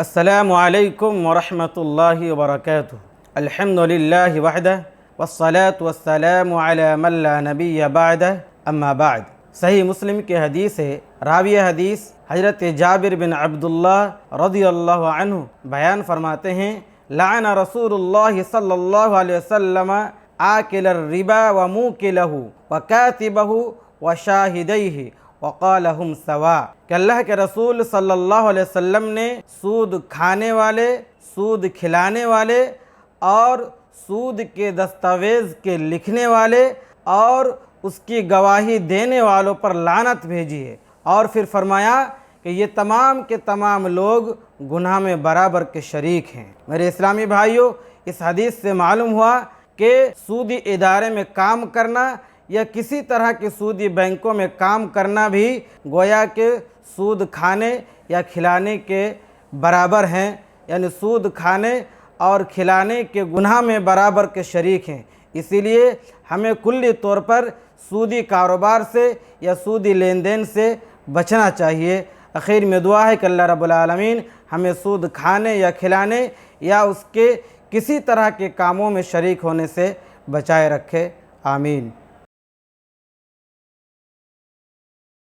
السلام علیکم ورحمۃ اللہ وبرکاتہ۔ الحمد للہ وحدہ والصلاة والسلام علی من لا نبی بعدہ، اما بعد۔ صحیح مسلم کے حدیث ہے، راوی حدیث حضرت جابر بن عبداللہ رضی اللہ عنہ بیان فرماتے ہیں، لعن رسول اللہ صلی اللہ علیہ وسلم آکل الربا وموکلہ وکاتبہ وشاہدیہ وقال ہم سوا، کہ اللہ کے رسول صلی اللہ علیہ وسلم نے سود کھانے والے، سود کھلانے والے اور سود کے دستاویز کے لکھنے والے اور اس کی گواہی دینے والوں پر لعنت بھیجی ہے، اور پھر فرمایا کہ یہ تمام کے تمام لوگ گناہ میں برابر کے شریک ہیں۔ میرے اسلامی بھائیوں، اس حدیث سے معلوم ہوا کہ سودی ادارے میں کام کرنا یا کسی طرح کی سودی بینکوں میں کام کرنا بھی گویا کہ سود کھانے یا کھلانے کے برابر ہیں، یعنی سود کھانے اور کھلانے کے گناہ میں برابر کے شریک ہیں۔ اسی لیے ہمیں کلی طور پر سودی کاروبار سے یا سودی لین دین سے بچنا چاہیے۔ اخیر میں دعا ہے کہ اللہ رب العالمین ہمیں سود کھانے یا کھلانے یا اس کے کسی طرح کے کاموں میں شریک ہونے سے بچائے رکھے، آمین۔